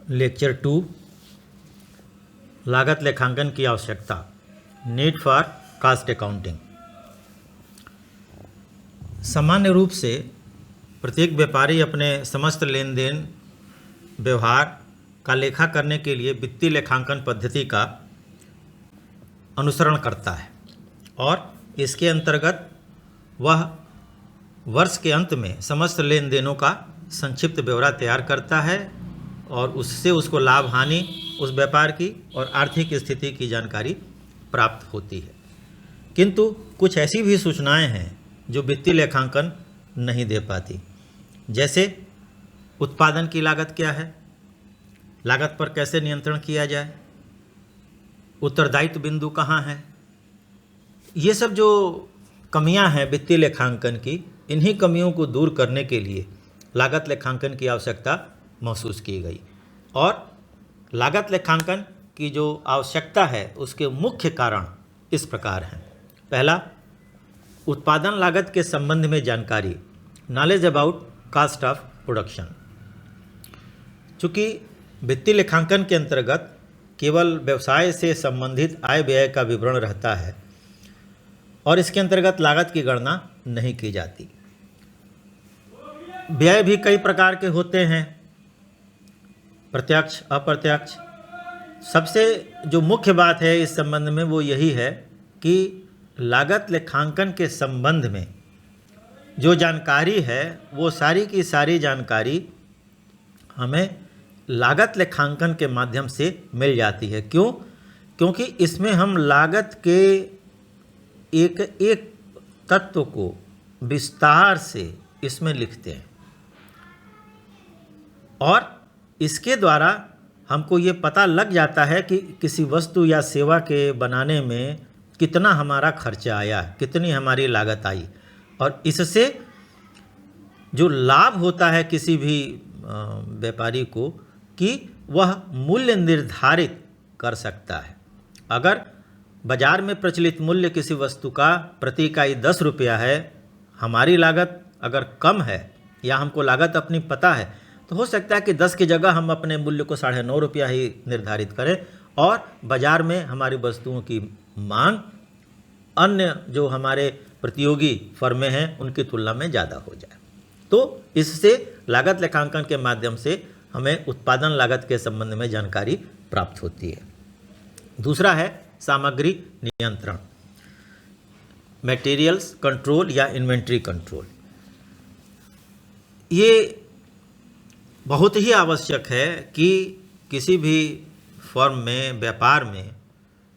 Lecture 2 लागत लेखांकन की आवश्यकता, नीड फॉर कॉस्ट अकाउंटिंग। सामान्य रूप से प्रत्येक व्यापारी अपने समस्त लेन देन व्यवहार का लेखा करने के लिए वित्तीय लेखांकन पद्धति का अनुसरण करता है और इसके अंतर्गत वह वर्ष के अंत में समस्त लेन देनों का संक्षिप्त ब्यौरा तैयार करता है और उससे उसको लाभ हानि उस व्यापार की और आर्थिक स्थिति की जानकारी प्राप्त होती है। किंतु कुछ ऐसी भी सूचनाएं हैं जो वित्तीय लेखांकन नहीं दे पाती, जैसे उत्पादन की लागत क्या है, लागत पर कैसे नियंत्रण किया जाए, उत्तरदायित्व बिंदु कहाँ है। ये सब जो कमियां हैं वित्तीय लेखांकन की, इन्हीं कमियों को दूर करने के लिए लागत लेखांकन की आवश्यकता महसूस की गई। और लागत लेखांकन की जो आवश्यकता है उसके मुख्य कारण इस प्रकार हैं। पहला, उत्पादन लागत के संबंध में जानकारी, knowledge about cost of production. चूँकि वित्तीय लेखांकन के अंतर्गत केवल व्यवसाय से संबंधित आय व्यय का विवरण रहता है और इसके अंतर्गत लागत की गणना नहीं की जाती। व्यय भी कई प्रकार के होते हैं, प्रत्यक्ष अप्रत्यक्ष। सबसे जो मुख्य बात है इस संबंध में वो यही है कि लागत लेखांकन के संबंध में जो जानकारी है वो सारी की सारी जानकारी हमें लागत लेखांकन के माध्यम से मिल जाती है। क्यों? क्योंकि इसमें हम लागत के एक एक तत्व को विस्तार से इसमें लिखते हैं और इसके द्वारा हमको ये पता लग जाता है कि किसी वस्तु या सेवा के बनाने में कितना हमारा खर्चा आया, कितनी हमारी लागत आई, और इससे जो लाभ होता है किसी भी व्यापारी को कि वह मूल्य निर्धारित कर सकता है। अगर बाजार में प्रचलित मूल्य किसी वस्तु का प्रति इकाई 10 रुपया है, हमारी लागत अगर कम है या हमको लागत अपनी पता है, तो हो सकता है कि 10 की जगह हम अपने मूल्य को 9.5 रुपया ही निर्धारित करें और बाजार में हमारी वस्तुओं की मांग अन्य जो हमारे प्रतियोगी फर्में हैं उनकी तुलना में ज़्यादा हो जाए। तो इससे लागत लेखांकन के माध्यम से हमें उत्पादन लागत के संबंध में जानकारी प्राप्त होती है। दूसरा है सामग्री नियंत्रण, मटेरियल्स कंट्रोल या इन्वेंट्री कंट्रोल। ये बहुत ही आवश्यक है कि किसी भी फर्म में, व्यापार में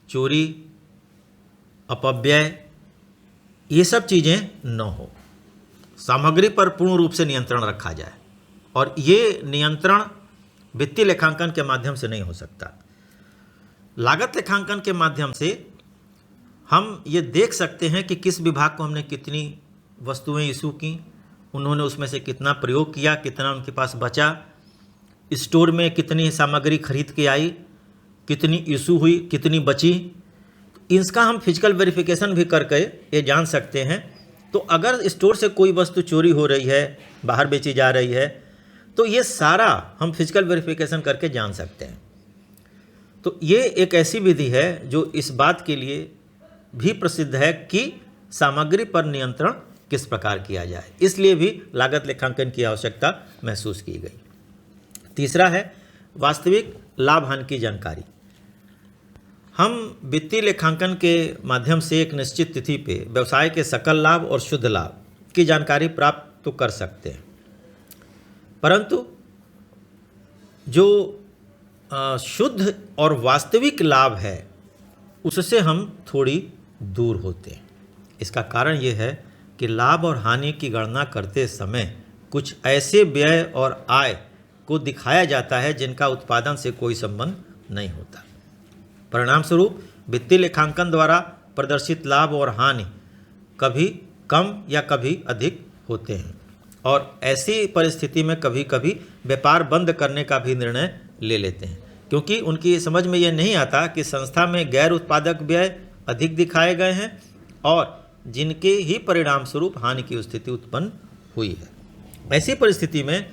चोरी, अपव्यय, ये सब चीज़ें न हो। सामग्री पर पूर्ण रूप से नियंत्रण रखा जाए और ये नियंत्रण वित्तीय लेखांकन के माध्यम से नहीं हो सकता। लागत लेखांकन के माध्यम से हम ये देख सकते हैं कि किस विभाग को हमने कितनी वस्तुएं इशू की, उन्होंने उसमें से कितना प्रयोग किया, कितना उनके पास बचा, स्टोर में कितनी सामग्री खरीद के आई, कितनी इशू हुई, कितनी बची। इसका हम फिजिकल वेरिफिकेशन भी करके ये जान सकते हैं। तो अगर स्टोर से कोई वस्तु चोरी हो रही है, बाहर बेची जा रही है, तो ये सारा हम फिजिकल वेरिफिकेशन करके जान सकते हैं। तो ये एक ऐसी विधि है जो इस बात के लिए भी प्रसिद्ध है कि सामग्री पर नियंत्रण किस प्रकार किया जाए, इसलिए भी लागत लेखांकन की आवश्यकता महसूस की गई। तीसरा है वास्तविक लाभ हानि की जानकारी। हम वित्तीय लेखांकन के माध्यम से एक निश्चित तिथि पे व्यवसाय के सकल लाभ और शुद्ध लाभ की जानकारी प्राप्त तो कर सकते हैं, परंतु जो शुद्ध और वास्तविक लाभ है उससे हम थोड़ी दूर होते हैं। इसका कारण ये है कि लाभ और हानि की गणना करते समय कुछ ऐसे व्यय और आय को दिखाया जाता है जिनका उत्पादन से कोई संबंध नहीं होता। परिणाम स्वरूप वित्तीय लेखांकन द्वारा प्रदर्शित लाभ और हानि कभी कम या कभी अधिक होते हैं और ऐसी परिस्थिति में कभी कभी व्यापार बंद करने का भी निर्णय ले लेते हैं, क्योंकि उनकी समझ में ये नहीं आता कि संस्था में गैर उत्पादक व्यय अधिक दिखाए गए हैं और जिनके ही परिणाम स्वरूप हानि की स्थिति उत्पन्न हुई है। ऐसी परिस्थिति में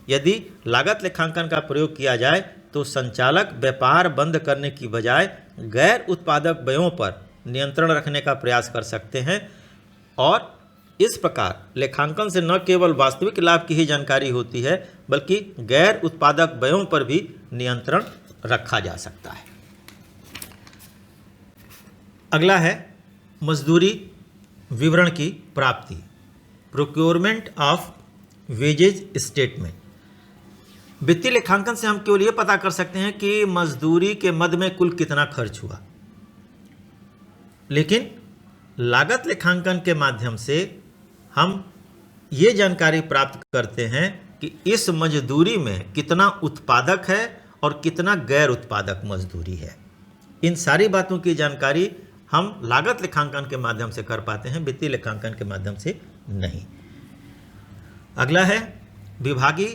यदि लागत लेखांकन का प्रयोग किया जाए तो संचालक व्यापार बंद करने की बजाय गैर उत्पादक व्ययों पर नियंत्रण रखने का प्रयास कर सकते हैं और इस प्रकार लेखांकन से न केवल वास्तविक लाभ की ही जानकारी होती है बल्कि गैर उत्पादक व्ययों पर भी नियंत्रण रखा जा सकता है। अगला है मजदूरी विवरण की प्राप्ति, प्रोक्योरमेंट ऑफ वेजेज स्टेटमेंट। वित्तीय लेखांकन से हम केवल ये पता कर सकते हैं कि मजदूरी के मद में कुल कितना खर्च हुआ, लेकिन लागत लेखांकन के माध्यम से हम ये जानकारी प्राप्त करते हैं कि इस मजदूरी में कितना उत्पादक है और कितना गैर उत्पादक मजदूरी है। इन सारी बातों की जानकारी हम लागत लेखांकन के माध्यम से कर पाते हैं, वित्तीय लेखांकन के माध्यम से नहीं। अगला है विभागीय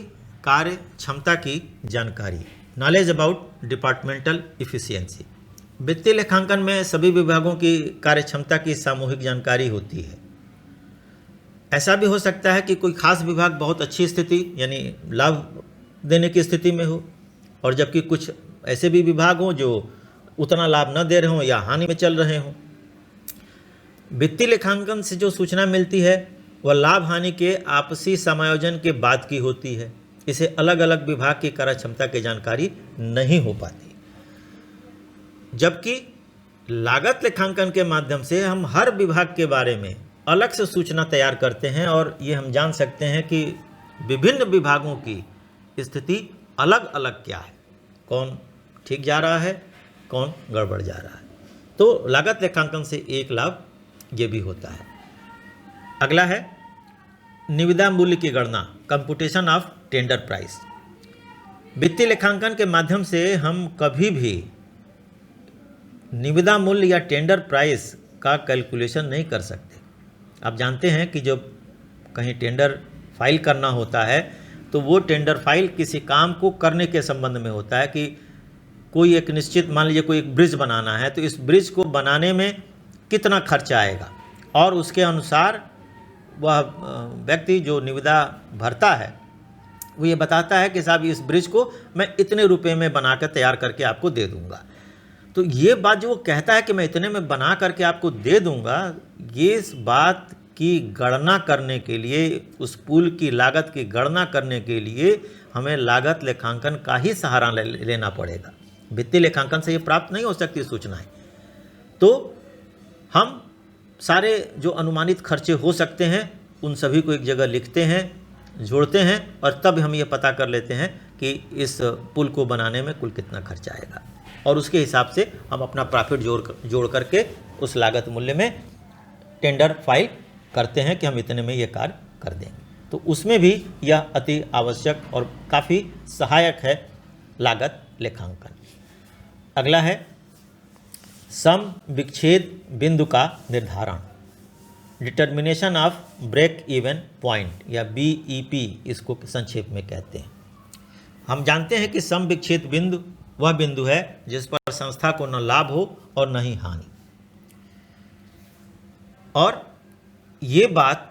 कार्य क्षमता की जानकारी, नॉलेज अबाउट डिपार्टमेंटल इफिशियंसी। वित्तीय लेखांकन में सभी विभागों की कार्य क्षमता की सामूहिक जानकारी होती है। ऐसा भी हो सकता है कि कोई खास विभाग बहुत अच्छी स्थिति यानी लाभ देने की स्थिति में हो और जबकि कुछ ऐसे भी विभाग हों जो उतना लाभ न दे रहे हों या हानि में चल रहे हों। वित्तीय लेखांकन से जो सूचना मिलती है वह लाभ हानि के आपसी समायोजन के बाद की होती है। इसे अलग अलग विभाग की कार्य क्षमता की जानकारी नहीं हो पाती, जबकि लागत लेखांकन के माध्यम से हम हर विभाग के बारे में अलग से सूचना तैयार करते हैं और ये हम जान सकते हैं कि विभिन्न विभागों की स्थिति अलग अलग क्या है, कौन ठीक जा रहा है, कौन गड़बड़ जा रहा है। तो लागत लेखांकन से एक लाभ ये भी होता है। अगला है निविदा मूल्य की गणना, कंप्यूटेशन ऑफ टेंडर प्राइस। वित्तीय लेखांकन के माध्यम से हम कभी भी निविदा मूल्य या टेंडर प्राइस का कैलकुलेशन नहीं कर सकते। आप जानते हैं कि जब कहीं टेंडर फाइल करना होता है तो वो टेंडर फाइल किसी काम को करने के संबंध में होता है कि कोई एक निश्चित, मान लीजिए कोई एक ब्रिज बनाना है तो इस ब्रिज को बनाने में कितना खर्चा आएगा और उसके अनुसार वह व्यक्ति जो निविदा भरता है वो ये बताता है कि साहब इस ब्रिज को मैं इतने रुपए में बना कर तैयार करके आपको दे दूंगा। तो ये बात जो वो कहता है कि मैं इतने में बना करके आपको दे दूंगा, ये इस बात की गणना करने के लिए, उस पुल की लागत की गणना करने के लिए हमें लागत लेखांकन का ही सहारा लेना पड़ेगा। वित्तीय लेखांकन से ये प्राप्त नहीं हो सकती सूचनाएं। तो हम सारे जो अनुमानित खर्चे हो सकते हैं उन सभी को एक जगह लिखते हैं, जोड़ते हैं और तब हम ये पता कर लेते हैं कि इस पुल को बनाने में कुल कितना खर्चा आएगा और उसके हिसाब से हम अपना प्रॉफिट जोड़ करके उस लागत मूल्य में टेंडर फाइल करते हैं कि हम इतने में ये कार्य कर देंगे। तो उसमें भी यह अति आवश्यक और काफ़ी सहायक है लागत लेखांकन। अगला है सम विच्छेद बिंदु का निर्धारण, determination of break even point या BEP इसको संक्षेप में कहते हैं। हम जानते हैं कि सम विच्छेद बिंदु वह बिंदु है जिस पर संस्था को न लाभ हो और न ही हानि। और ये बात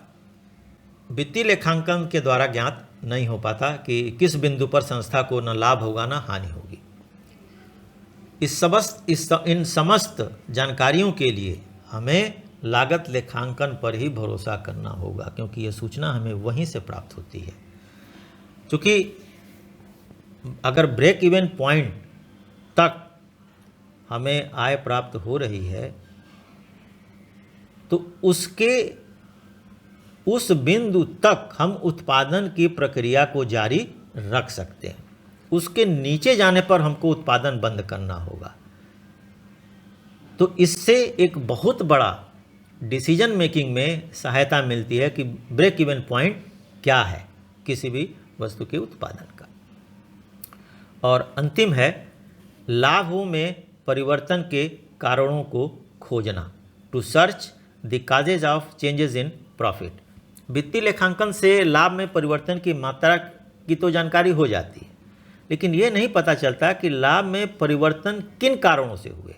वित्तीय लेखांकन के द्वारा ज्ञात नहीं हो पाता कि किस बिंदु पर संस्था को न लाभ होगा न हानि होगी। इन समस्त जानकारियों के लिए हमें लागत लेखांकन पर ही भरोसा करना होगा, क्योंकि यह सूचना हमें वहीं से प्राप्त होती है। क्योंकि अगर ब्रेक इवन पॉइंट तक हमें आय प्राप्त हो रही है तो उस बिंदु तक हम उत्पादन की प्रक्रिया को जारी रख सकते हैं। उसके नीचे जाने पर हमको उत्पादन बंद करना होगा। तो इससे एक बहुत बड़ा डिसीजन मेकिंग में सहायता मिलती है कि ब्रेक इवन पॉइंट क्या है किसी भी वस्तु के उत्पादन का। और अंतिम है लाभों में परिवर्तन के कारणों को खोजना, to search the causes of changes in profit. वित्तीय लेखांकन से लाभ में परिवर्तन की मात्रा की तो जानकारी हो जाती है, लेकिन ये नहीं पता चलता कि लाभ में परिवर्तन किन कारणों से हुए।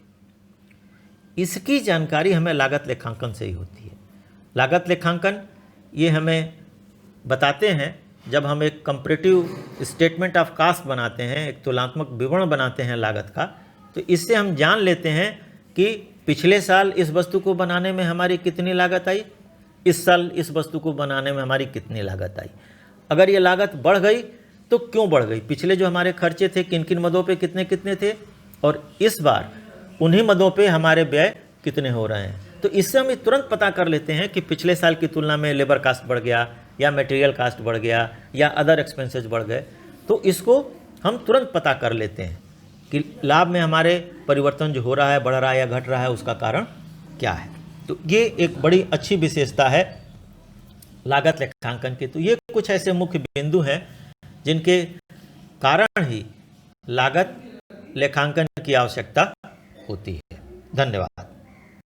इसकी जानकारी हमें लागत लेखांकन से ही होती है। लागत लेखांकन ये हमें बताते हैं जब हम एक कंपैरेटिव स्टेटमेंट ऑफ कास्ट बनाते हैं, एक तुलनात्मक विवरण बनाते हैं लागत का, तो इससे हम जान लेते हैं कि पिछले साल इस वस्तु को बनाने में हमारी कितनी लागत आई, इस साल इस वस्तु को बनाने में हमारी कितनी लागत आई। अगर ये लागत बढ़ गई तो क्यों बढ़ गई, पिछले जो हमारे खर्चे थे किन किन मदों पे कितने कितने थे, और इस बार उन्हीं मदों पे हमारे व्यय कितने हो रहे हैं। तो इससे हम तुरंत पता कर लेते हैं कि पिछले साल की तुलना में लेबर कास्ट बढ़ गया, या मटेरियल कास्ट बढ़ गया, या अदर एक्सपेंसेस बढ़ गए। तो इसको हम तुरंत पता कर लेते हैं कि लाभ में हमारे परिवर्तन जो हो रहा है, बढ़ रहा है या घट रहा है, उसका कारण क्या है। तो ये एक बड़ी अच्छी विशेषता है लागत लेखांकन की। तो ये कुछ ऐसे मुख्य बिंदु हैं जिनके कारण ही लागत लेखांकन की आवश्यकता होती है। धन्यवाद।